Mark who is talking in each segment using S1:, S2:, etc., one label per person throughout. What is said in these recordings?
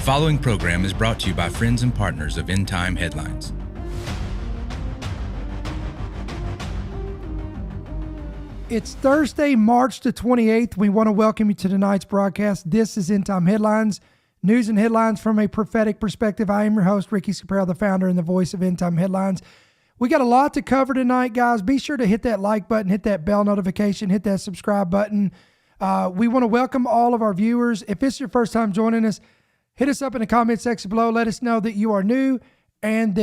S1: following program is brought to you by friends and partners of End Time Headlines.
S2: It's Thursday, March the 28th. We want to welcome you to tonight's broadcast. This is End Time Headlines, news and headlines from a prophetic perspective. I am your host, Ricky Scaparro, the founder and the voice of End Time Headlines. We got a lot to cover tonight, guys. Be sure to hit that like button, hit that bell notification, hit that subscribe button. We want to welcome all of our viewers. If it's your first time joining us, hit us up in the comment section below. Let us know that you are new and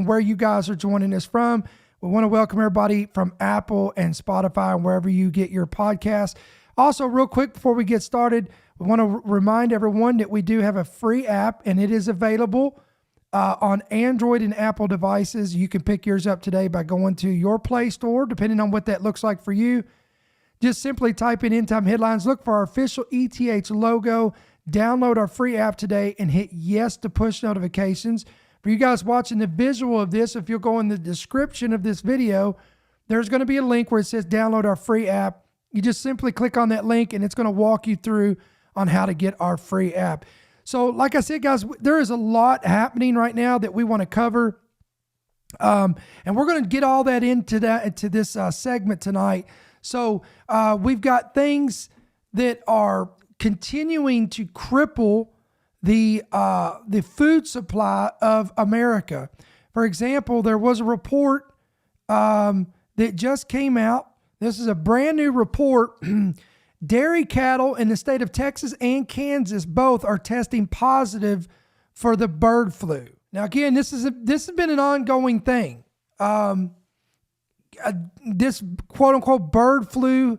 S2: where you guys are joining us from. We want to welcome everybody from Apple and Spotify and wherever you get your podcasts. Also, real quick before we get started, we want to remind everyone that we do have a free app, and it is available on Android and Apple devices. You can pick yours up today by going to your Play Store, depending on what that looks like for you. Just simply type in End Time Headlines, look for our official ETH logo, download our free app today, and hit yes to push notifications. For you guys watching the visual of this, if you'll go in the description of this video, there's going to be a link where it says download our free app. You just simply click on that link and it's going to walk you through on how to get our free app. So like I said, guys, there is a lot happening right now that we want to cover. And we're going to get all that into this segment tonight. So we've got things that are continuing to cripple the food supply of America. For example, there was a report that just came out. This is a brand new report. Dairy cattle in the state of Texas and Kansas both are testing positive for the bird flu. Now, again, this has been an ongoing thing. This quote unquote bird flu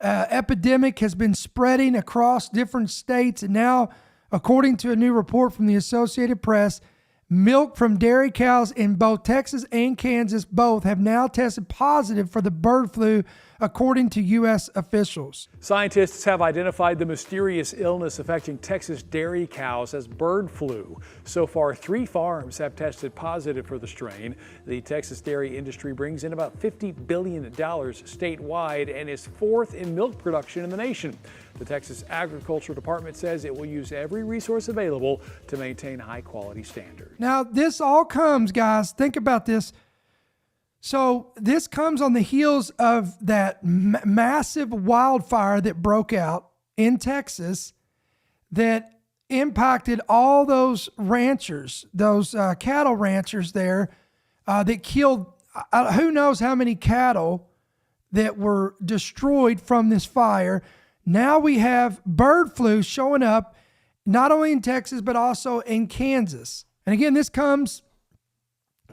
S2: epidemic has been spreading across different states, and now, according to a new report from the Associated Press, milk from dairy cows in both Texas and Kansas both have now tested positive for the bird flu, according to U.S. officials.
S3: Scientists have identified the mysterious illness affecting Texas dairy cows as bird flu. So far, 3 farms have tested positive for the strain. The Texas dairy industry brings in about $50 billion statewide and is 4th in milk production in the nation. The Texas Agriculture Department says it will use every resource available to maintain high-quality standards.
S2: Now, this all comes, guys, think about this. So this comes on the heels of that massive wildfire that broke out in Texas that impacted all those ranchers, those cattle ranchers there that killed who knows how many cattle that were destroyed from this fire. Now we have bird flu showing up not only in Texas, but also in Kansas. And again, this comes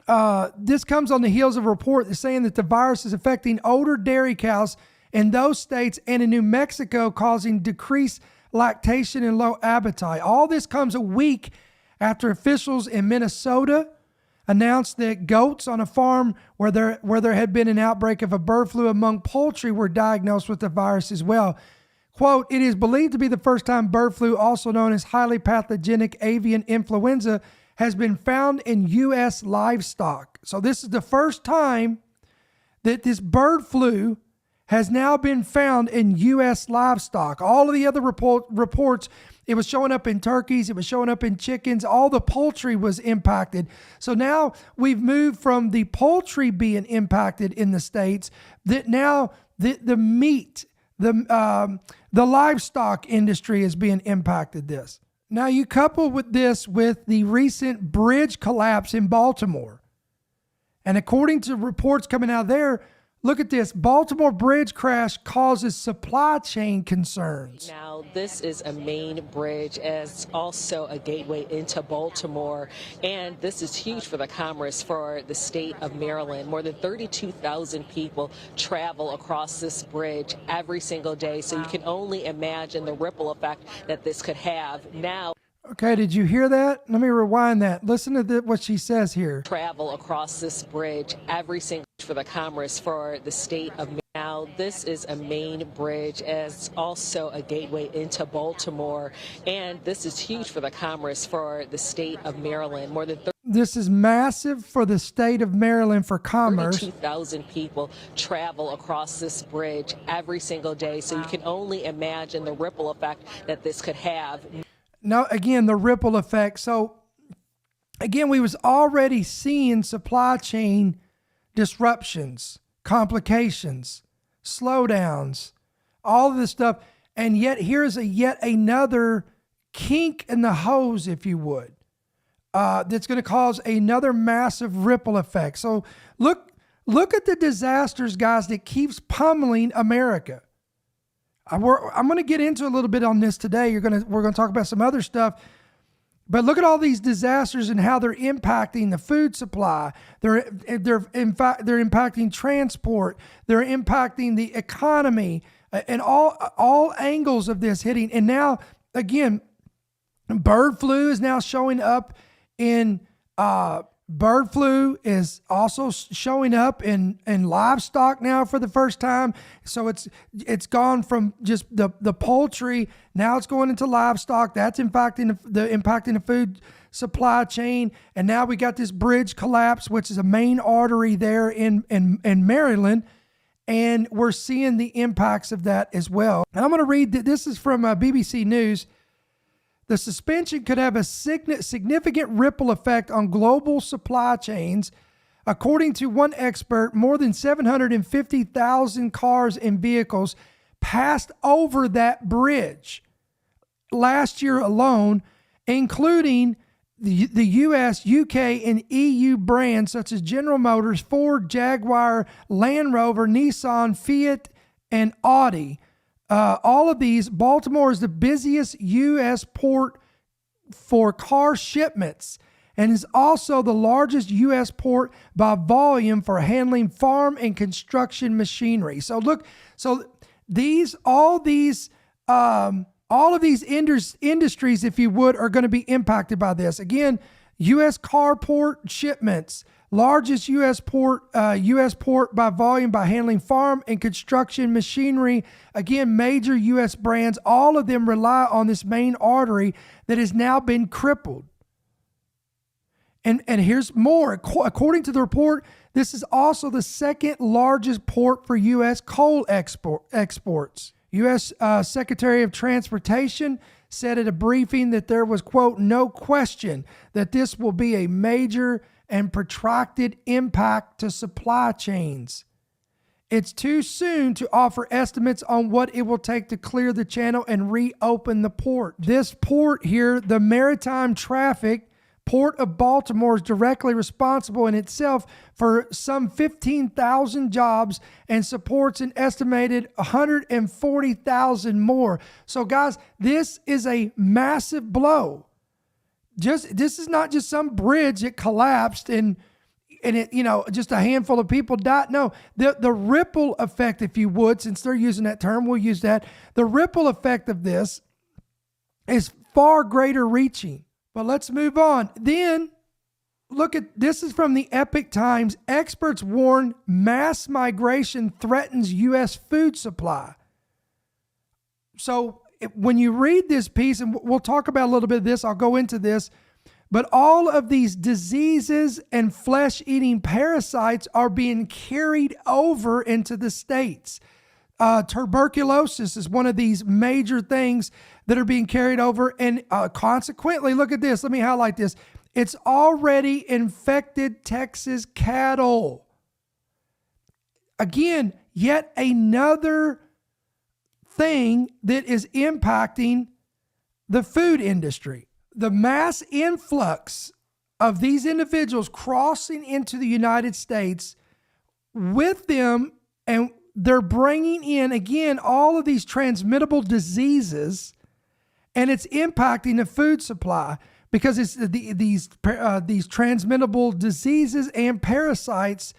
S2: on the heels of a report that's saying that the virus is affecting older dairy cows in those states and in New Mexico, causing decreased lactation and low appetite. All this comes a week after officials in Minnesota announced that goats on a farm where there had been an outbreak of a bird flu among poultry were diagnosed with the virus as well. Quote, it is believed to be the first time bird flu, also known as highly pathogenic avian influenza, has been found in U.S. livestock. So this is the first time that this bird flu has now been found in U.S. livestock. All of the other reports, it was showing up in turkeys, it was showing up in chickens, all the poultry was impacted. So now we've moved from the poultry being impacted in the states, that now the meat, the livestock industry is being impacted this. Now you couple with this with the recent bridge collapse in Baltimore. And according to reports coming out there, look at this. Baltimore bridge crash causes supply chain concerns.
S4: Now, this is a main bridge, as also a gateway into Baltimore. And this is huge for the commerce for the state of Maryland. More than 32,000 people travel across this bridge every single day. So you can only imagine the ripple effect that this could have. Now,
S2: okay, did you hear that? Let me rewind that. Listen to what she says here.
S4: Travel across this bridge every single day for the commerce for the state of Maryland. Now, this is a main bridge, as also a gateway into Baltimore. And this is huge for the commerce for the state of Maryland. More than
S2: This is massive for the state of Maryland for commerce.
S4: 32,000 people travel across this bridge every single day. So you can only imagine the ripple effect that this could have.
S2: No, again, the ripple effect. So again, we was already seeing supply chain disruptions, complications, slowdowns, all of this stuff. And yet here's yet another kink in the hose, if you would, that's going to cause another massive ripple effect. So look at the disasters, guys, that keeps pummeling America. I'm going to get into a little bit on this today. We're going to talk about some other stuff. But look at all these disasters and how they're impacting the food supply. They're impacting transport. They're impacting the economy, and all angles of this hitting. And now, again, bird flu is now showing up in bird flu is also showing up in livestock now for the first time. So it's gone from just the poultry, now it's going into livestock. That's impacting the food supply chain. And now we got this bridge collapse, which is a main artery there in Maryland. And we're seeing the impacts of that as well. And I'm going to read that. This is from BBC News. The suspension could have a significant ripple effect on global supply chains. According to one expert, more than 750,000 cars and vehicles passed over that bridge last year alone, including the US, UK, and EU brands such as General Motors, Ford, Jaguar, Land Rover, Nissan, Fiat, and Audi. All of these, Baltimore is the busiest U.S. port for car shipments and is also the largest U.S. port by volume for handling farm and construction machinery. So look, all of these industries, if you would, are going to be impacted by this. Again, U.S. car port shipments, largest U.S. port by volume by handling farm and construction machinery. Again, major U.S. brands, all of them rely on this main artery that has now been crippled. And here's more. According to the report, this is also the second largest port for U.S. coal exports. U.S. Secretary of Transportation said at a briefing that there was, quote, no question that this will be a major and protracted impact to supply chains. It's too soon to offer estimates on what it will take to clear the channel and reopen the port. This port here, the Maritime Traffic Port of Baltimore, is directly responsible in itself for some 15,000 jobs and supports an estimated 140,000 more. So guys, this is a massive blow. This is not just some bridge that collapsed and it, just a handful of people died. No, the ripple effect, if you would, since they're using that term, we'll use that. The ripple effect of this is far greater reaching. But let's move on. Then look at, this is from the Epic Times. Experts warn mass migration threatens U.S. food supply. So when you read this piece, and we'll talk about a little bit of this, I'll go into this, but all of these diseases and flesh-eating parasites are being carried over into the States. Tuberculosis is one of these major things that are being carried over, and consequently, look at this, let me highlight this. It's already infected Texas cattle. Again, yet another thing that is impacting the food industry. The mass influx of these individuals crossing into the United States with them, and they're bringing in, again, all of these transmittable diseases, and it's impacting the food supply because it's these transmittable diseases and parasites.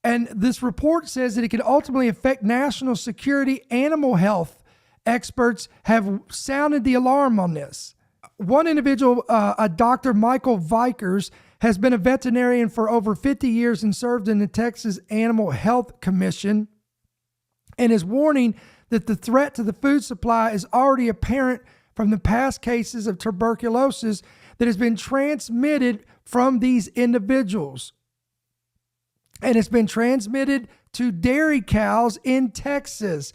S2: And this report says that it could ultimately affect national security. Animal health experts have sounded the alarm on this. One individual, a Dr. Michael Vickers, has been a veterinarian for over 50 years and served in the Texas Animal Health Commission, and is warning that the threat to the food supply is already apparent from the past cases of tuberculosis that has been transmitted from these individuals. And it's been transmitted to dairy cows in Texas.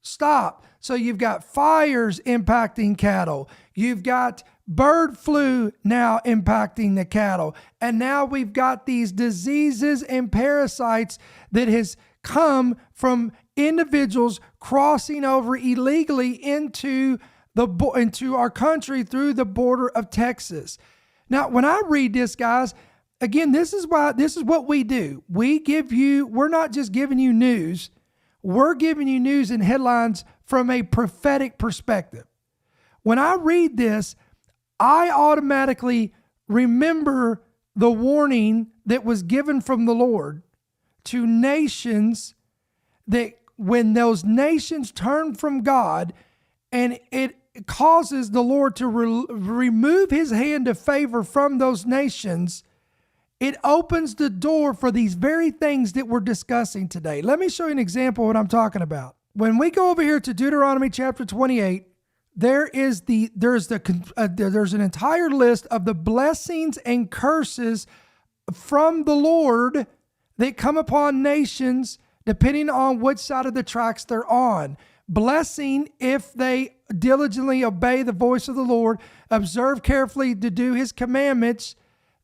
S2: Stop. So you've got fires impacting cattle. You've got bird flu now impacting the cattle. And now we've got these diseases and parasites that has come from individuals crossing over illegally into our country through the border of Texas. Now, when I read this, guys, again, this is what we do. We're not just giving you news. We're giving you news and headlines from a prophetic perspective. When I read this, I automatically remember the warning that was given from the Lord to nations, that when those nations turn from God and it causes the Lord to remove his hand of favor from those nations, it opens the door for these very things that we're discussing today. Let me show you an example of what I'm talking about. When we go over here to Deuteronomy chapter 28, there's an entire list of the blessings and curses from the Lord that come upon nations depending on which side of the tracks they're on. Blessing if they diligently obey the voice of the Lord, observe carefully to do his commandments,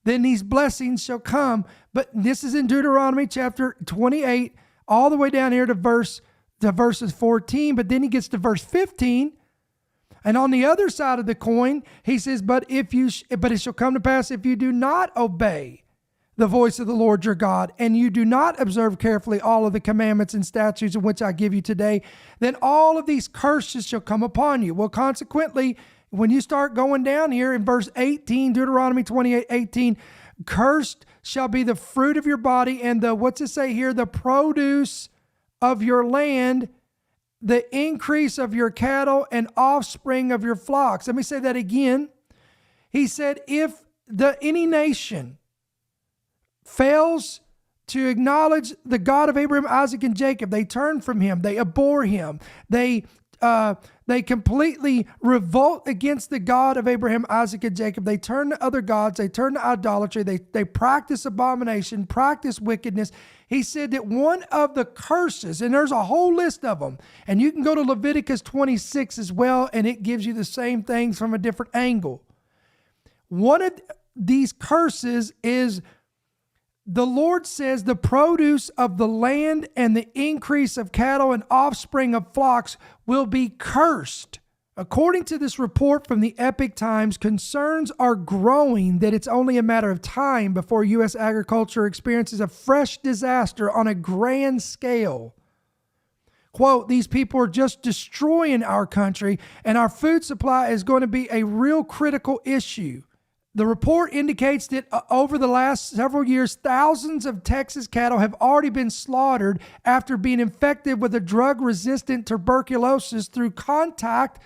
S2: then these blessings shall come. But this is in Deuteronomy chapter 28, all the way down here to verses 14. But then he gets to verse 15. And on the other side of the coin, he says, but it shall come to pass if you do not obey the voice of the Lord your God, and you do not observe carefully all of the commandments and statutes in which I give you today, then all of these curses shall come upon you. Well, consequently, when you start going down here in verse 18, Deuteronomy 28:18, cursed shall be the fruit of your body and the produce of your land, the increase of your cattle and offspring of your flocks. Let me say that again. He said, if any nation fails to acknowledge the God of Abraham, Isaac, and Jacob, they turn from him, they abhor him, they completely revolt against the God of Abraham, Isaac, and Jacob. They turn to other gods, they turn to idolatry, they practice abomination, practice wickedness. He said that one of the curses, and there's a whole list of them, and you can go to Leviticus 26 as well, and it gives you the same things from a different angle. One of these curses is, the Lord says, the produce of the land and the increase of cattle and offspring of flocks will be cursed. According to this report from the Epic Times, concerns are growing that it's only a matter of time before U.S. agriculture experiences a fresh disaster on a grand scale. Quote, these people are just destroying our country, and our food supply is going to be a real critical issue. The report indicates that over the last several years, thousands of Texas cattle have already been slaughtered after being infected with a drug-resistant tuberculosis through contact.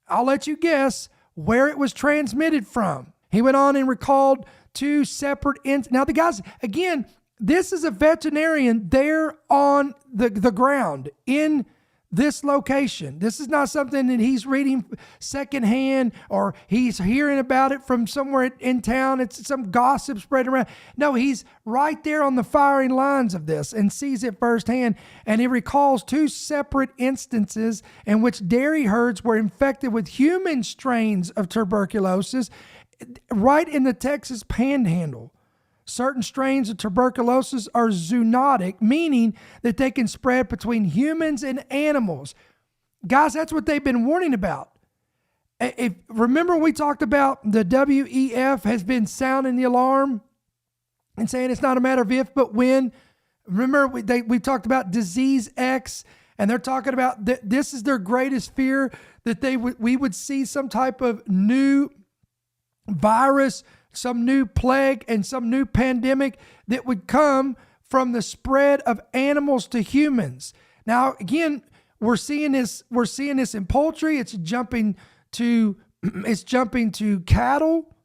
S2: I'll let you guess where it was transmitted from. He went on and recalled two separate Now, the guys, again, this is a veterinarian there on the ground in this location. This is not something that he's reading secondhand or he's hearing about it from somewhere in town. It's some gossip spread around. No, he's right there on the firing lines of this and sees it firsthand. And he recalls two separate instances in which dairy herds were infected with human strains of tuberculosis right in the Texas Panhandle. Certain strains of tuberculosis are zoonotic, meaning that they can spread between humans and animals. Guys, that's what they've been warning about. Remember we talked about the WEF has been sounding the alarm and saying it's not a matter of if, but when. Remember we talked about disease X, and they're talking about this is their greatest fear, that we would see some type of new virus, some new plague, and some new pandemic that would come from the spread of animals to humans. Now, again, we're seeing this in poultry. It's jumping to cattle,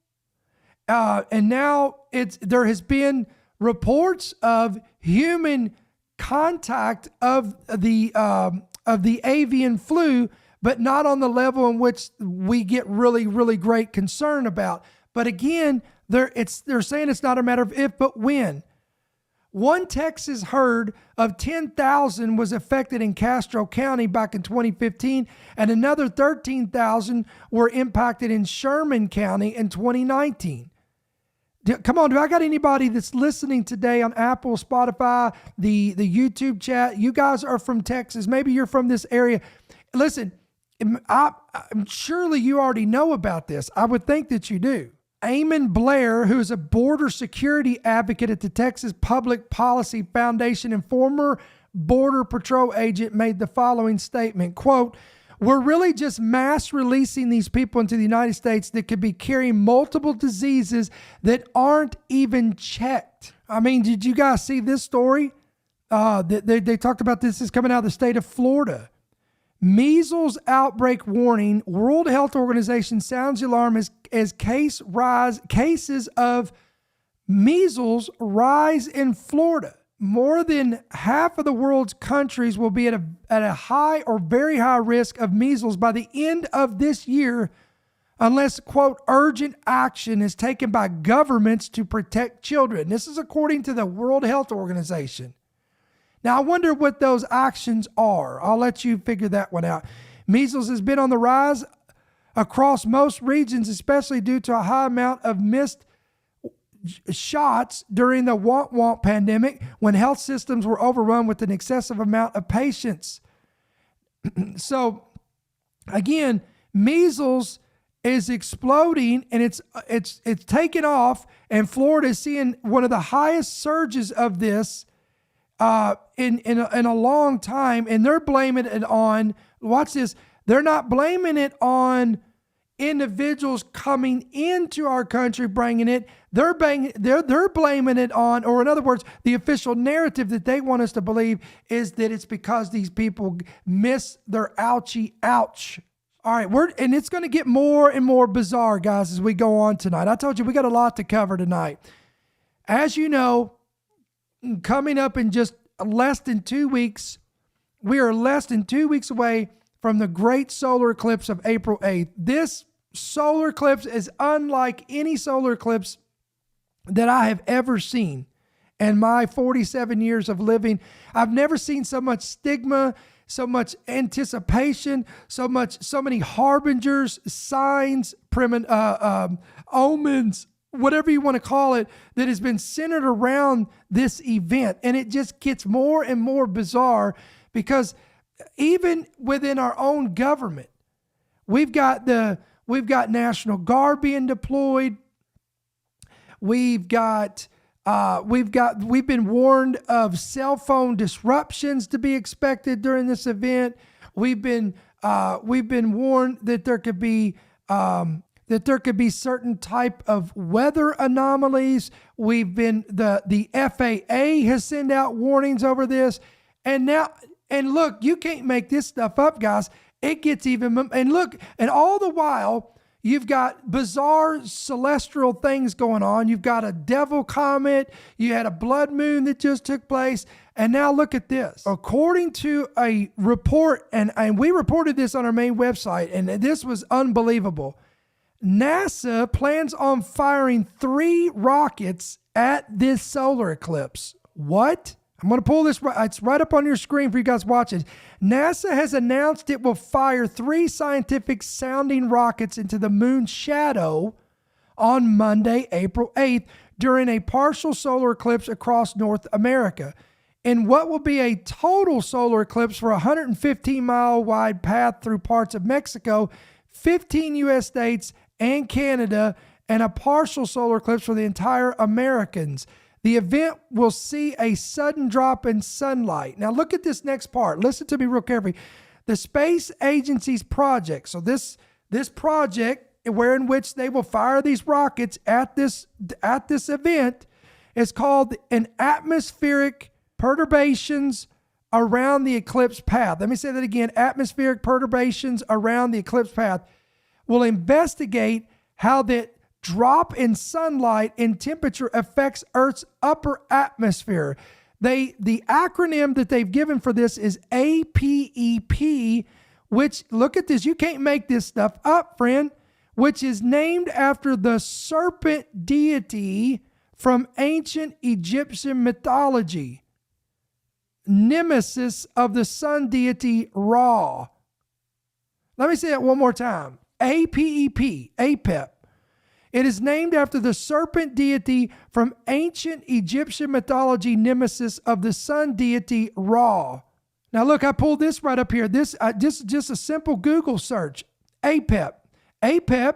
S2: and now there has been reports of human contact of the avian flu, but not on the level in which we get really, really great concern about. But again, they're saying it's not a matter of if, but when. One Texas herd of 10,000 was affected in Castro County back in 2015, and another 13,000 were impacted in Sherman County in 2019. Come on, do I got anybody that's listening today on Apple, Spotify, the YouTube chat? You guys are from Texas. Maybe you're from this area. Listen, surely you already know about this. I would think that you do. Eamon Blair, who is a border security advocate at the Texas Public Policy Foundation and former Border Patrol agent, made the following statement, quote, "We're really just mass releasing these people into the United States that could be carrying multiple diseases that aren't even checked." I mean, did you guys see this story? They talked about this is coming out of the state of Florida. Measles outbreak warning. World Health Organization sounds the alarm as cases of measles rise in Florida. More than half of the world's countries will be at a high or very high risk of measles by the end of this year, unless, quote, urgent action is taken by governments to protect children. This is according to the World Health Organization. Now, I wonder what those actions are. I'll let you figure that one out. Measles has been on the rise across most regions, especially due to a high amount of missed shots during the womp pandemic, when health systems were overrun with an excessive amount of patients. So, again, measles is exploding, and it's taken off, and Florida is seeing one of the highest surges of this in a long time, and they're blaming it on, watch this, they're not blaming it on individuals coming into our country bringing it. They're blaming it on, or in other words, the official narrative that they want us to believe is that it's because these people miss their ouchie ouch. All right, and it's going to get more and more bizarre, guys, as we go on tonight. I told you we got a lot to cover tonight. As you know, coming up in just less than 2 weeks, we are less than 2 weeks away from the great solar eclipse of April 8th. This solar eclipse is unlike any solar eclipse that I have ever seen in my 47 years of living. I've never seen so much stigma, so much anticipation, so many harbingers, signs, omens, whatever you want to call it, that has been centered around this event. And it just gets more and more bizarre, because even within our own government, we've got National Guard being deployed. We've been warned of cell phone disruptions to be expected during this event. We've been warned that there could be certain type of weather anomalies. The FAA has sent out warnings over this, and look, you can't make this stuff up, guys. It gets even, and look, and all the while, you've got bizarre celestial things going on. You've got a devil comet. You had a blood moon that just took place. And now look at this. According to a report, and we reported this on our main website, and this was unbelievable. NASA plans on firing 3 rockets at this solar eclipse. What? I'm going to pull this. It's right up on your screen for you guys watching. NASA has announced it will fire 3 scientific sounding rockets into the moon's shadow on Monday, April 8th, during a partial solar eclipse across North America. In what will be a total solar eclipse for a 115-mile wide path through parts of Mexico, 15 U.S. states, and Canada, and a partial solar eclipse for the entire Americans. The event will see a sudden drop in sunlight. Now look at this next part. Listen to me real carefully. The space agency's project. So this project, in which they will fire these rockets at this event, is called an atmospheric perturbations around the eclipse path. Let me say that again. Atmospheric perturbations around the eclipse path will investigate how that drop in sunlight and temperature affects Earth's upper atmosphere. The acronym that they've given for this is APEP, which, look at this, you can't make this stuff up, friend, which is named after the serpent deity from ancient Egyptian mythology, nemesis of the sun deity Ra. Let me say that one more time. APEP, APEP. It is named after the serpent deity from ancient Egyptian mythology, nemesis of the sun deity Ra. Now look, I pulled this right up here. This is just a simple Google search. APEP. APEP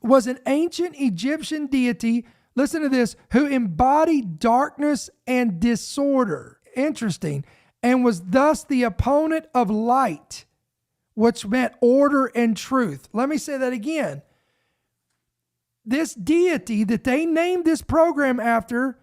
S2: was an ancient Egyptian deity, listen to this, who embodied darkness and disorder. Interesting. And was thus the opponent of light, which meant order and truth. Let me say that again. This deity that they named this program after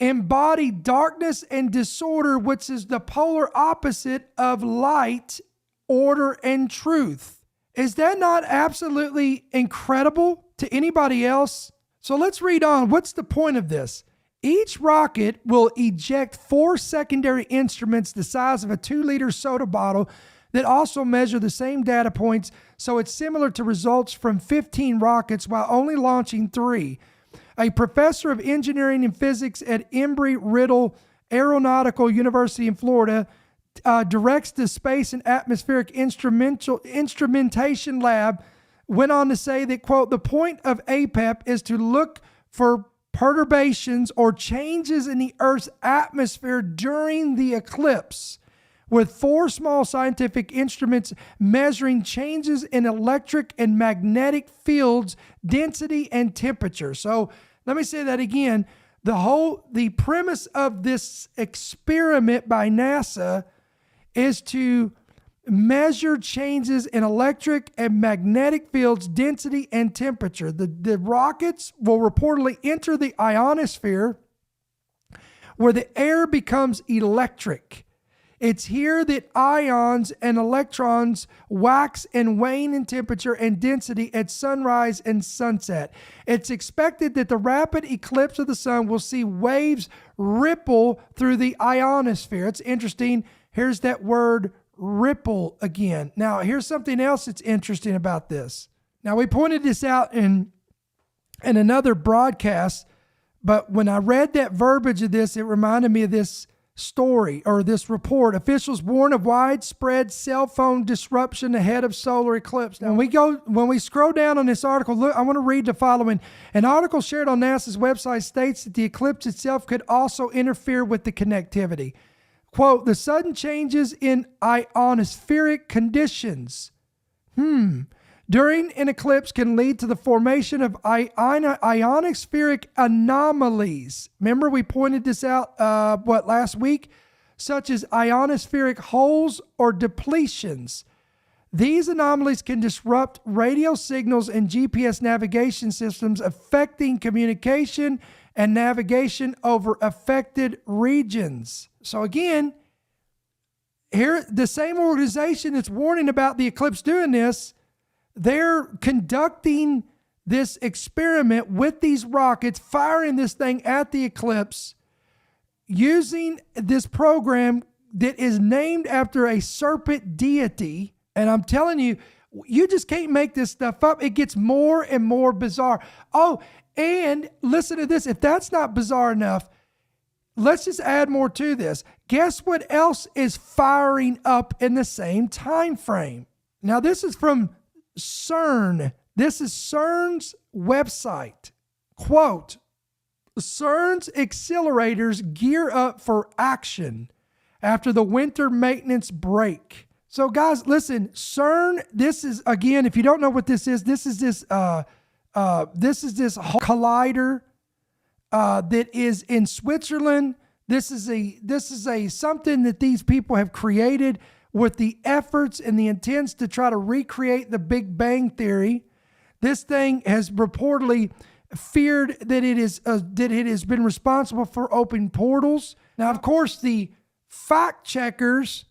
S2: embodied darkness and disorder, which is the polar opposite of light, order, and truth. Is that not absolutely incredible to anybody else? So let's read on. What's the point of this? Each rocket will eject 4 secondary instruments the size of a 2-liter soda bottle that also measure the same data points, so it's similar to results from 15 rockets while only launching 3. A professor of engineering and physics at Embry-Riddle Aeronautical University in Florida directs the Space and Atmospheric Instrumentation Lab, went on to say that, quote, the point of APEP is to look for perturbations or changes in the Earth's atmosphere during the eclipse, with 4 small scientific instruments measuring changes in electric and magnetic fields, density, and temperature. So let me say that again. The premise of this experiment by NASA is to measure changes in electric and magnetic fields, density, and temperature. The rockets will reportedly enter the ionosphere, where the air becomes electric. It's here that ions and electrons wax and wane in temperature and density at sunrise and sunset. It's expected that the rapid eclipse of the sun will see waves ripple through the ionosphere. It's interesting. Here's that word ripple again. Now, here's something else that's interesting about this. Now, we pointed this out in another broadcast, but when I read that verbiage of this, it reminded me of this story or this report. Officials warn of widespread cell phone disruption ahead of solar eclipse. Now, when we scroll down on this article, look, I want to read the following. An article shared on NASA's website states that the eclipse itself could also interfere with the connectivity. Quote, the sudden changes in ionospheric conditions during an eclipse can lead to the formation of ionospheric anomalies. Remember, we pointed this out, last week? Such as ionospheric holes or depletions. These anomalies can disrupt radio signals and GPS navigation systems, affecting communication and navigation over affected regions. So again, here, the same organization that's warning about the eclipse doing this, they're conducting this experiment with these rockets, firing this thing at the eclipse, using this program that is named after a serpent deity. And I'm telling you, you just can't make this stuff up. It gets more and more bizarre. Oh, and listen to this. If that's not bizarre enough, let's just add more to this. Guess what else is firing up in the same time frame? Now, this is from CERN. This is CERN's website. Quote, CERN's accelerators gear up for action after the winter maintenance break. So guys, listen, CERN, this is, again, if you don't know what this is this collider that is in Switzerland. This is a something that these people have created with the efforts and the intents to try to recreate the Big Bang Theory. This thing has reportedly feared that it has been responsible for opening portals. Now, of course, the fact checkers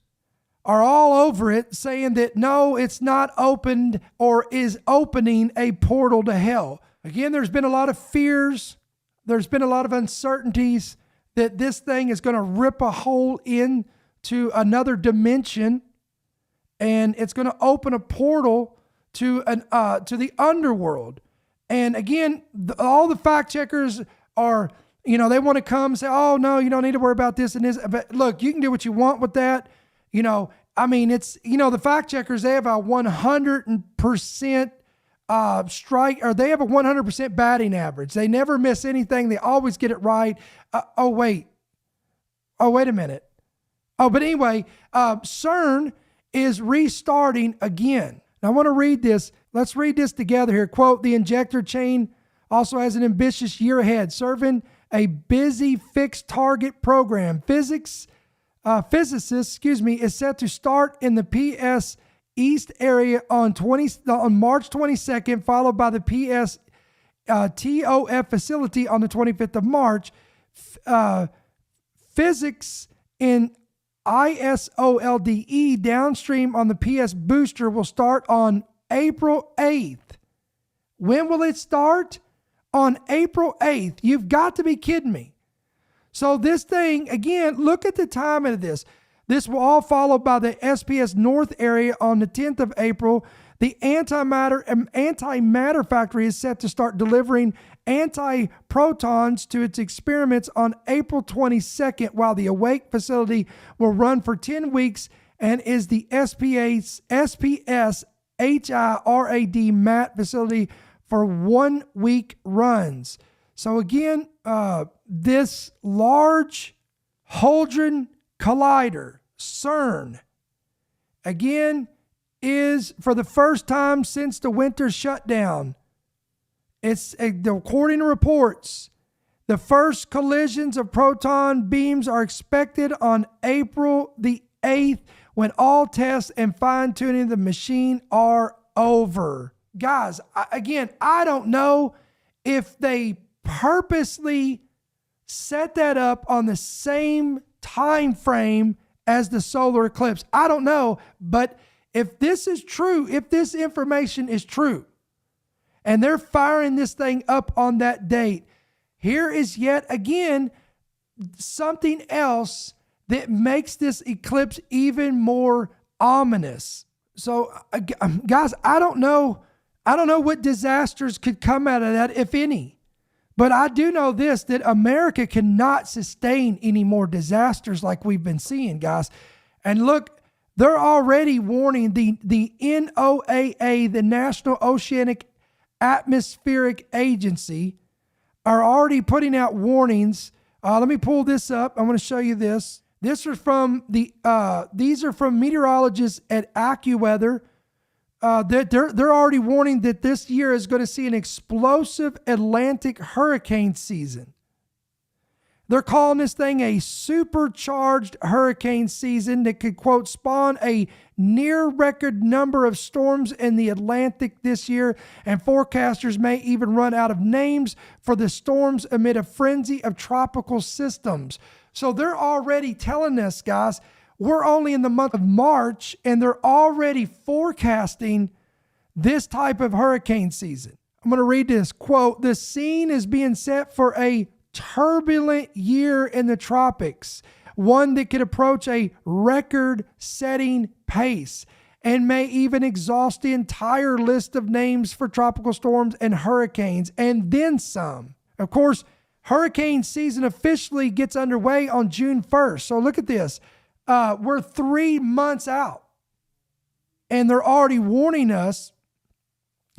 S2: are all over it, saying that no, it's not opened or is opening a portal to hell. Again, there's been a lot of fears. There's been a lot of uncertainties that this thing is going to rip a hole into another dimension, and it's going to open a portal to the underworld. And again, all the fact checkers or, they want to come and say, oh, no, you don't need to worry about this and this. But look, you can do what you want with that. It's, the fact checkers, they have a 100% strike, or they have a 100% batting average. They never miss anything. They always get it right. Wait a minute. But anyway, CERN is restarting again. Now I want to read this. Let's read this together here. Quote, the injector chain also has an ambitious year ahead, serving a busy fixed target program. Physicists, is set to start in the PS East area on March 22nd, followed by the PS TOF facility on the 25th of March. Physics in ISOLDE downstream on the PS booster will start on April 8th. When will it start? On April 8th. You've got to be kidding me. So this thing, again, look at the timing of this. This will all followed by the SPS North area on the 10th of April. The antimatter factory is set to start delivering antiprotons to its experiments on April 22nd, while the Awake facility will run for 10 weeks and is the SPS HIRAD MAT facility for 1 week runs. So again, this Large Hadron Collider, CERN, again, is for the first time since the winter shutdown. It's according to reports, the first collisions of proton beams are expected on April the 8th, when all tests and fine-tuning of the machine are over. Guys, I don't know if they purposely set that up on the same time frame as the solar eclipse. I don't know, but if this is true, if this information is true, and they're firing this thing up on that date, here is yet again something else that makes this eclipse even more ominous. So, guys, I don't know what disasters could come out of that, if any. But I do know this, that America cannot sustain any more disasters like we've been seeing, guys. And look, they're already warning the NOAA, the National Oceanic Atmospheric Agency, are already putting out warnings. Let me pull this up. I'm going to show you this. These are from meteorologists at AccuWeather. They're already warning that this year is going to see an explosive Atlantic hurricane season. They're calling this thing a supercharged hurricane season that could, quote, spawn a near record number of storms in the Atlantic this year, and forecasters may even run out of names for the storms amid a frenzy of tropical systems. So they're already telling us, guys, we're only in the month of March, and they're already forecasting this type of hurricane season. I'm going to read this, quote, the scene is being set for a turbulent year in the tropics, one that could approach a record-setting pace and may even exhaust the entire list of names for tropical storms and hurricanes, and then some. Of course, hurricane season officially gets underway on June 1st. So look at this. We're 3 months out, and they're already warning us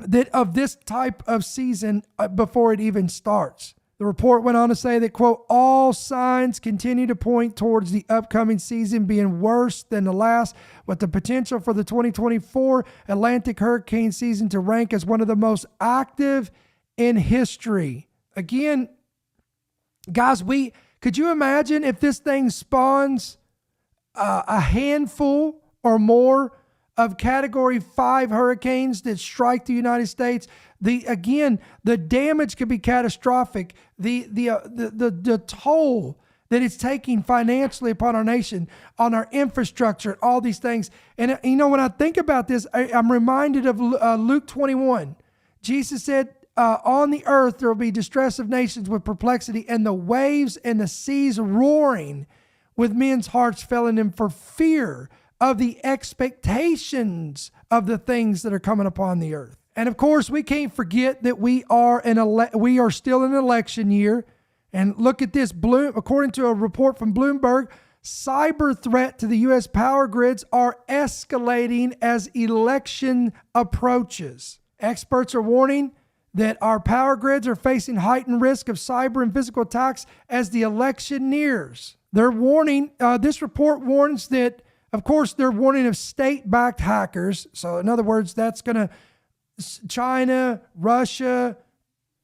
S2: that of this type of season before it even starts. The report went on to say that, quote, all signs continue to point towards the upcoming season being worse than the last, with the potential for the 2024 Atlantic hurricane season to rank as one of the most active in history. Again, guys, could you imagine if this thing spawns a handful or more of Category 5 hurricanes that strike the United States? The damage could be catastrophic. The toll that it's taking financially upon our nation, on our infrastructure, all these things. And when I think about this, I'm reminded of Luke 21. Jesus said, on the earth there will be distress of nations with perplexity, and the waves and the seas roaring, with men's hearts failing them for fear of the expectations of the things that are coming upon the earth. And of course, we can't forget that we are still in an election year. And look at this. According to a report from Bloomberg, cyber threat to the U.S. power grids are escalating as election approaches. Experts are warning that our power grids are facing heightened risk of cyber and physical attacks as the election nears. They're warning, this report warns that, of course, they're warning of state-backed hackers. So in other words, that's going to China, Russia,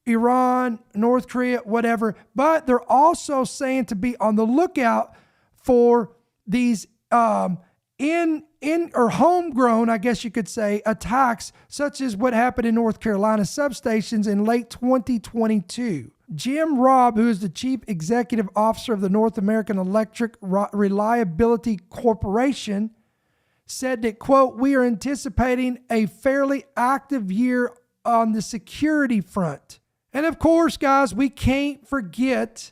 S2: Iran, North Korea, whatever. But they're also saying to be on the lookout for these or homegrown, I guess you could say, attacks such as what happened in North Carolina substations in late 2022. Jim Robb, who is the Chief Executive Officer of the North American Electric Reliability Corporation, said that, quote, "We are anticipating a fairly active year on the security front." And of course, guys, we can't forget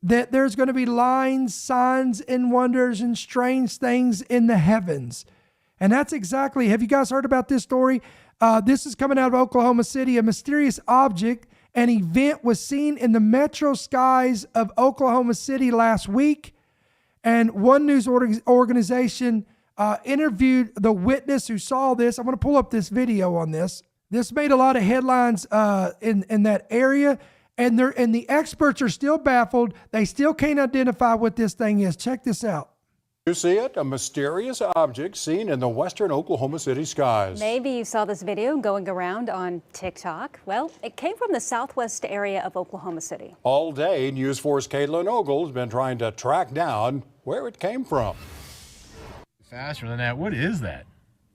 S2: that there's going to be lines, signs, and wonders and strange things in the heavens. And that's exactly, have you guys heard about this story? This is coming out of Oklahoma City. A mysterious object, an event, was seen in the metro skies of Oklahoma City last week. And one news organization interviewed the witness who saw this. I'm going to pull up this video on this. This made a lot of headlines in that area. And the experts are still baffled. They still can't identify what this thing is. Check this out.
S5: You see it? A mysterious object seen in the western Oklahoma City skies.
S6: Maybe you saw this video going around on TikTok. Well, it came from the southwest area of Oklahoma City.
S5: All day, News 4's Caitlin Ogle's been trying to track down where it came from.
S7: Faster than that. What is that?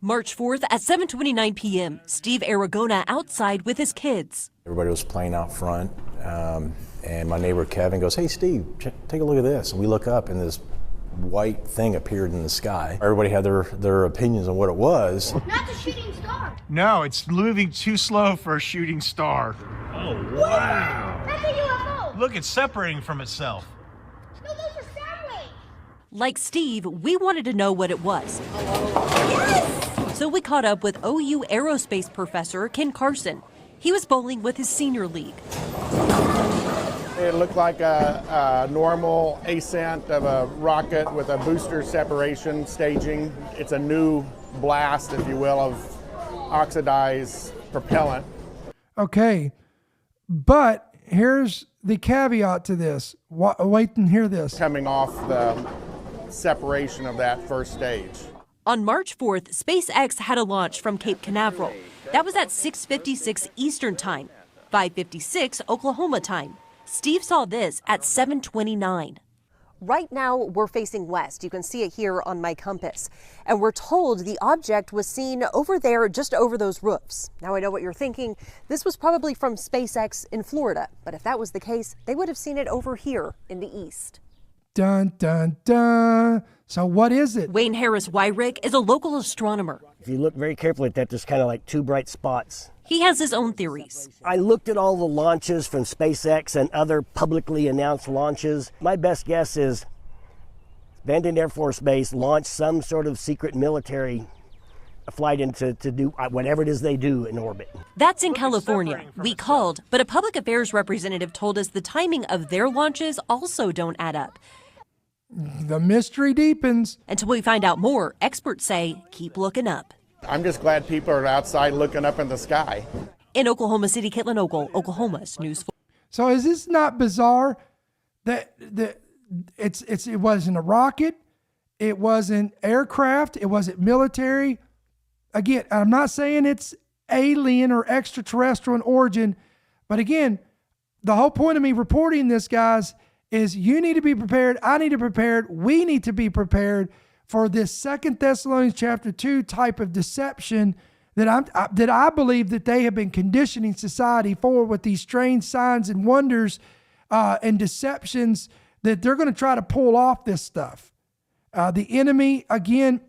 S8: March 4th at 7:29 p.m., Steve Aragona outside with his kids.
S9: Everybody was playing out front, and my neighbor Kevin goes, "Hey Steve, take a look at this." And we look up and this white thing appeared in the sky. Everybody had their opinions on what it was.
S10: Not a shooting star.
S7: No, it's moving too slow for a shooting star. Oh, wow.
S10: That's a UFO.
S7: Look, it's separating from itself.
S10: No, those are satellites.
S8: Like Steve, we wanted to know what it was. Yes! So we caught up with OU aerospace professor Ken Carson. He was bowling with his senior league.
S11: It looked like a normal ascent of a rocket with a booster separation staging. It's a new blast, if you will, of oxidized propellant.
S2: Okay, but here's the caveat to this. Wait and hear this.
S11: Coming off the separation of that first stage.
S8: On March 4th, SpaceX had a launch from Cape Canaveral. That was at 6:56 Eastern Time, 5:56 Oklahoma time. Steve saw this at 7:29.
S12: Right now, we're facing west. You can see it here on my compass. And we're told the object was seen over there, just over those roofs. Now, I know what you're thinking. This was probably from SpaceX in Florida. But if that was the case, they would have seen it over here in the east.
S2: Dun, dun, dun. So what is it?
S8: Wayne Harris Wyrick is a local astronomer.
S13: If you look very carefully at that, there's kind of like two bright spots.
S8: He has his own theories.
S13: I looked at all the launches from SpaceX and other publicly announced launches. My best guess is Vandenberg Air Force Base launched some sort of secret military flight into to do whatever it is they do in orbit.
S8: That's in California. We called, but a public affairs representative told us the timing of their launches also don't add up.
S2: The mystery deepens.
S8: Until we find out more, experts say keep looking up.
S11: I'm just glad people are outside looking up in the sky.
S8: In Oklahoma City, Caitlin Ogle, Oklahoma's News 4.
S2: So is this not bizarre that it wasn't a rocket, it wasn't aircraft, it wasn't military? Again, I'm not saying it's alien or extraterrestrial in origin, but again, the whole point of me reporting this, guys, is you need to be prepared. I need to be prepared. We need to be prepared for this 2 Thessalonians chapter 2 type of deception that I believe that they have been conditioning society for, with these strange signs and wonders and deceptions that they're going to try to pull off this stuff. The enemy, again,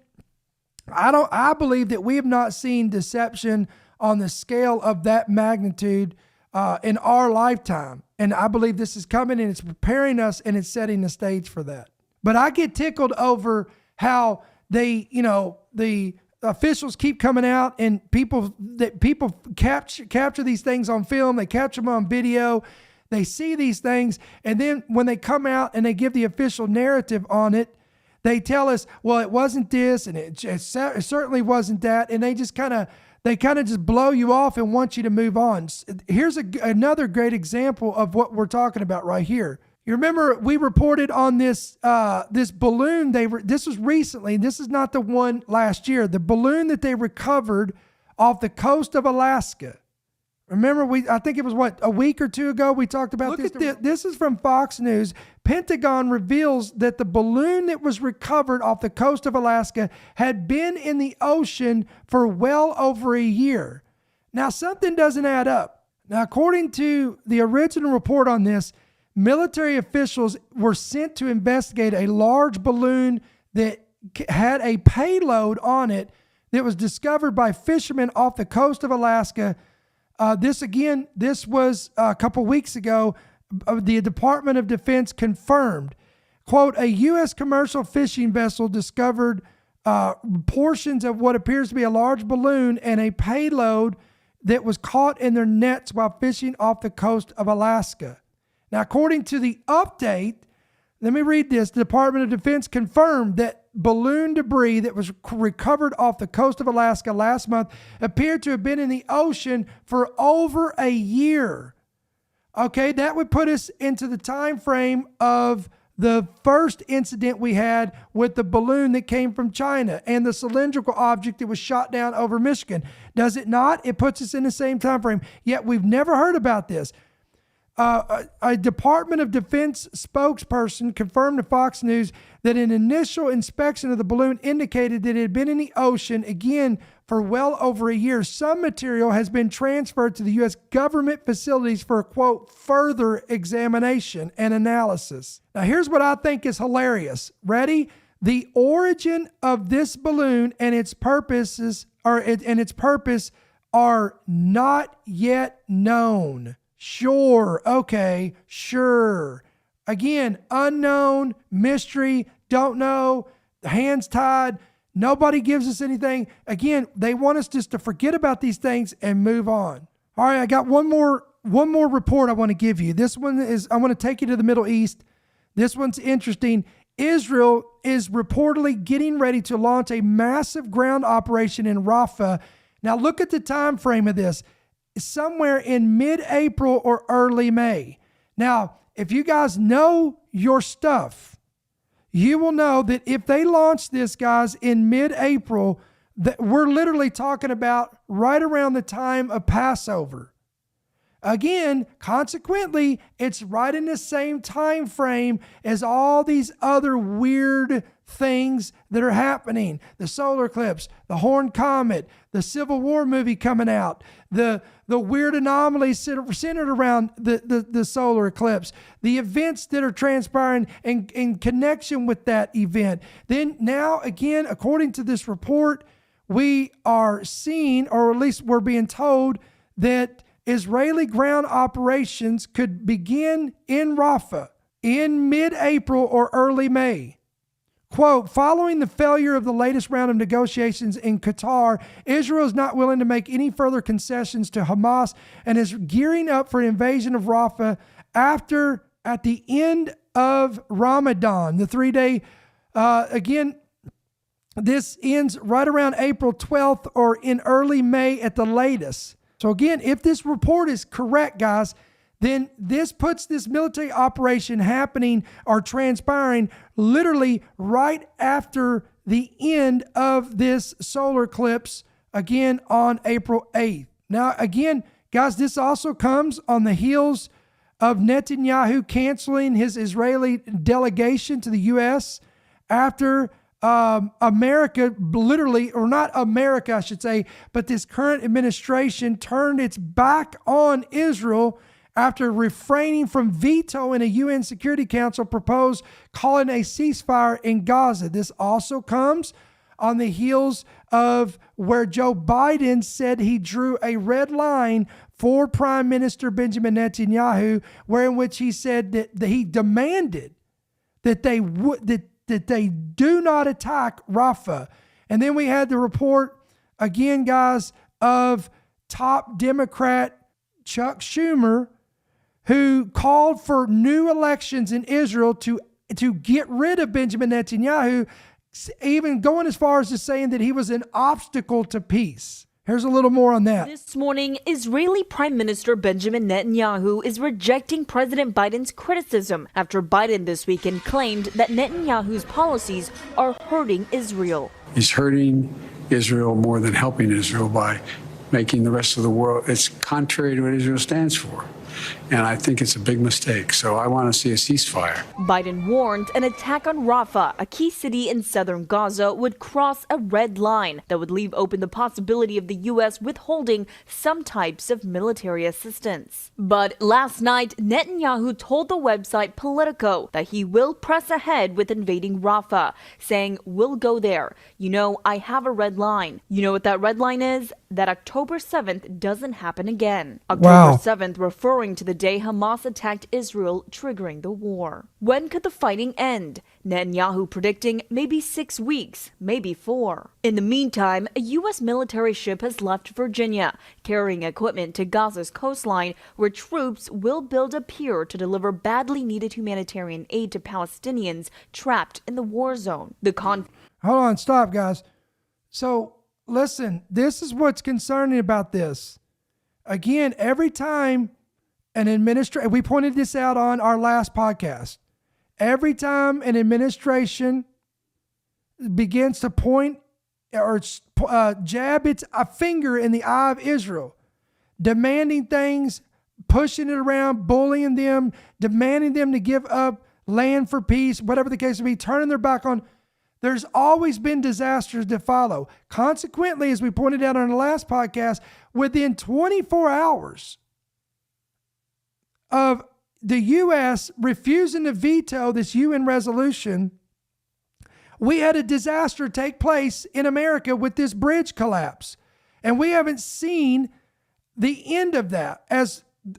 S2: I believe that we have not seen deception on the scale of that magnitude in our lifetime. And I believe this is coming, and it's preparing us, and it's setting the stage for that. But I get tickled over how the officials keep coming out, and people capture these things on film. They capture them on video. They see these things, and then when they come out and they give the official narrative on it, they tell us, well, it wasn't this, and it certainly wasn't that, and they just kind of just blow you off and want you to move on. Here's another great example of what we're talking about right here. You remember we reported on this this balloon. This was recently. This is not the one last year. The balloon that they recovered off the coast of Alaska. Remember, I think it was a week or two ago we talked about this. This is from Fox News. Pentagon reveals that the balloon that was recovered off the coast of Alaska had been in the ocean for well over a year. Now, something doesn't add up. Now, according to the original report on this, military officials were sent to investigate a large balloon that had a payload on it that was discovered by fishermen off the coast of Alaska. This was a couple weeks ago. The Department of Defense confirmed, quote, a U.S. commercial fishing vessel discovered portions of what appears to be a large balloon and a payload that was caught in their nets while fishing off the coast of Alaska. Now, according to the update, let me read this. The Department of Defense confirmed that balloon debris that was recovered off the coast of Alaska last month appeared to have been in the ocean for over a year. Okay, that would put us into the time frame of the first incident we had with the balloon that came from China and the cylindrical object that was shot down over Michigan. Does it not? It puts us in the same time frame. Yet we've never heard about this. A Department of Defense spokesperson confirmed to Fox News that an initial inspection of the balloon indicated that it had been in the ocean, again, for well over a year. Some material has been transferred to the U.S. government facilities for, quote, further examination and analysis. Now, here's what I think is hilarious. Ready? The origin of this balloon and its purpose are not yet known. Sure. Okay. Sure. Again, unknown, mystery, don't know, hands tied. Nobody gives us anything. Again, they want us just to forget about these things and move on. All right. I got one more report I want to give you. This one is, I want to take you to the Middle East. This one's interesting. Israel is reportedly getting ready to launch a massive ground operation in Rafah. Now look at the time frame of this. Somewhere in mid-April or early May. Now, if you guys know your stuff, you will know that if they launch this, guys, in mid-April, that we're literally talking about right around the time of Passover. Again, consequently, it's right in the same time frame as all these other weird things that are happening. The solar eclipse, the Horned Comet, the Civil War movie coming out, the weird anomalies centered around the solar eclipse, the events that are transpiring in connection with that event. Then now, again, according to this report, we are seeing, or at least we're being told, that Israeli ground operations could begin in Rafah in mid-April or early May. Quote, following the failure of the latest round of negotiations in Qatar, Israel is not willing to make any further concessions to Hamas and is gearing up for an invasion of Rafah at the end of Ramadan, the 3-day, again, this ends right around April 12th or in early May at the latest. So again, if this report is correct, guys, then this puts this military operation happening or transpiring literally right after the end of this solar eclipse, again on April 8th. Now, again, guys, this also comes on the heels of Netanyahu canceling his Israeli delegation to the U.S. after America, literally, or not America, I should say, but this current administration turned its back on Israel after refraining from vetoing a UN Security Council proposed calling a ceasefire in Gaza. This also comes on the heels of where Joe Biden said he drew a red line for Prime Minister Benjamin Netanyahu, in which he said that he demanded that they do not attack Rafah. And then we had the report, again, guys, of top Democrat Chuck Schumer, who called for new elections in Israel to get rid of Benjamin Netanyahu, even going as far as to saying that he was an obstacle to peace. Here's a little more on that.
S14: This morning, Israeli Prime Minister Benjamin Netanyahu is rejecting President Biden's criticism after Biden this weekend claimed that Netanyahu's policies are hurting Israel.
S15: He's hurting Israel more than helping Israel by making the rest of the world, it's contrary to what Israel stands for. And I think it's a big mistake. So I want to see a ceasefire.
S14: Biden warned an attack on Rafah, a key city in southern Gaza, would cross a red line that would leave open the possibility of the U.S. withholding some types of military assistance. But last night, Netanyahu told the website Politico that he will press ahead with invading Rafah, saying, "We'll go there. You know, I have a red line." You know what that red line is? That October 7th doesn't happen again. October 7th referring to the day Hamas attacked Israel, triggering the war. When could the fighting end? Netanyahu predicting maybe 6 weeks, maybe 4. In the meantime, a U.S. military ship has left Virginia, carrying equipment to Gaza's coastline, where troops will build a pier to deliver badly needed humanitarian aid to Palestinians trapped in the war zone. Hold
S2: on, stop, guys. So, listen, this is what's concerning about this. Again, every time an administration, we pointed this out on our last podcast. Every time an administration begins to point or jab a finger in the eye of Israel, demanding things, pushing it around, bullying them, demanding them to give up land for peace, whatever the case may be, turning their back on, there's always been disasters to follow. Consequently, as we pointed out on the last podcast, within 24 hours of the U.S. refusing to veto this UN resolution, we had a disaster take place in America with this bridge collapse. And we haven't seen the end of that.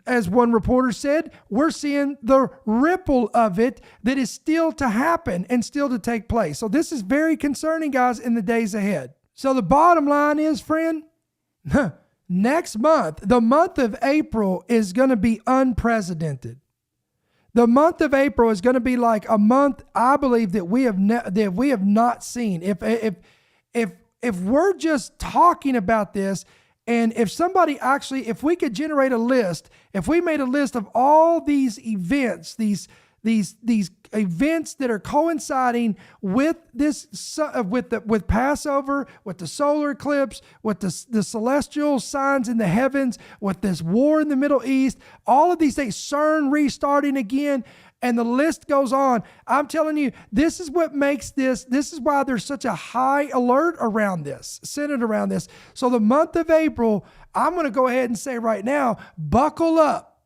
S2: As one reporter said, we're seeing the ripple of it that is still to happen and still to take place. So this is very concerning, guys, in the days ahead. So the bottom line is, friend, next month, the month of April is going to be unprecedented. The month of April is going to be like a month, I believe, that we have not seen. If we're just talking about this, and if somebody actually, if we could generate a list, if we made a list of all these events, these events that are coinciding with this, with Passover, with the solar eclipse, with the celestial signs in the heavens, with this war in the Middle East, all of these things, CERN restarting again, and the list goes on. I'm telling you, this is what makes this is why there's such a high alert around this, centered around this. So the month of April, I'm going to go ahead and say right now, buckle up.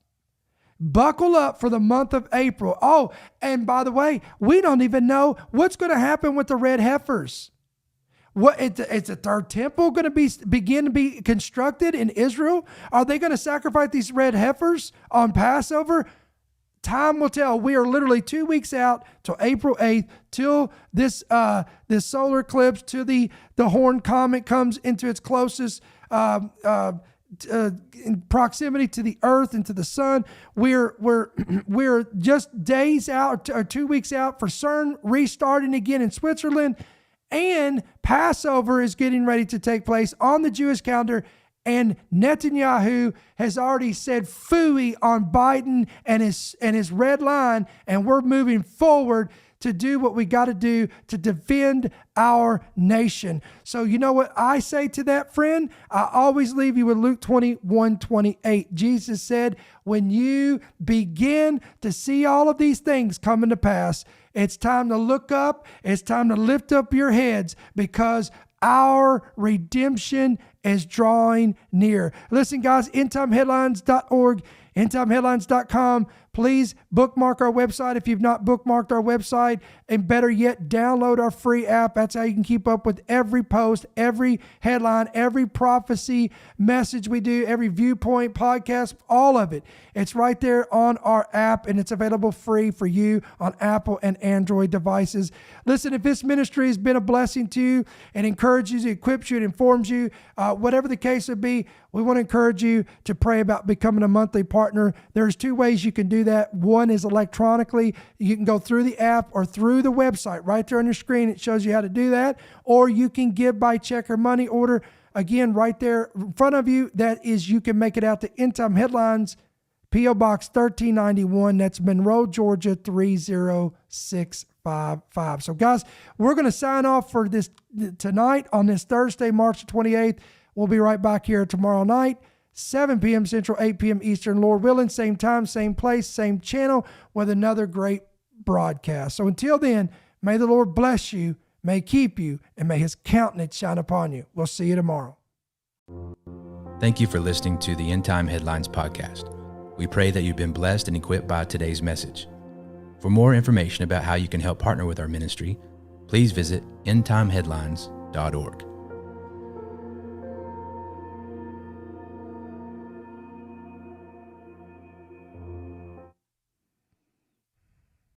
S2: Buckle up for the month of April. Oh, and by the way, we don't even know what's going to happen with the red heifers. Is the third temple going to begin to be constructed in Israel? Are they going to sacrifice these red heifers on Passover? Time will tell. We are literally 2 weeks out till April 8th, till this solar eclipse, till the Horn Comet comes into its closest in proximity to the earth and to the sun. We're just days out or 2 weeks out for CERN restarting again in Switzerland, and Passover is getting ready to take place on the Jewish calendar. And Netanyahu has already said phooey on Biden and his red line, and we're moving forward to do what we got to do to defend our nation. So you know what I say to that, friend? I always leave you with Luke 21:28. Jesus said, when you begin to see all of these things coming to pass, it's time to look up. It's time to lift up your heads, because our redemption is drawing near. Listen, guys, endtimeheadlines.org, endtimeheadlines.com. Please bookmark our website if you've not bookmarked our website, and better yet, download our free app. That's how you can keep up with every post, every headline, every prophecy message we do, every viewpoint podcast, all of it. It's right there on our app, and it's available free for you on Apple and Android devices. Listen, if this ministry has been a blessing to you and encourages you, equips you, and informs you, whatever the case would be, we want to encourage you to pray about becoming a monthly partner. There's two ways you can do that. One is electronically. You can go through the app or through the website. Right there on your screen, it shows you how to do that. Or you can give by check or money order. Again, right there in front of you, that is, you can make it out to End Time Headlines, P.O. Box 1391. That's Monroe, Georgia 30655. So guys, we're going to sign off for this tonight on this Thursday, March 28th. We'll be right back here tomorrow night, 7 p.m. Central, 8 p.m. Eastern, Lord willing, same time, same place, same channel, with another great broadcast. So until then, may the Lord bless you, may keep you, and may his countenance shine upon you. We'll see you tomorrow.
S1: Thank you for listening to the End Time Headlines podcast. We pray that you've been blessed and equipped by today's message. For more information about how you can help partner with our ministry, please visit endtimeheadlines.org.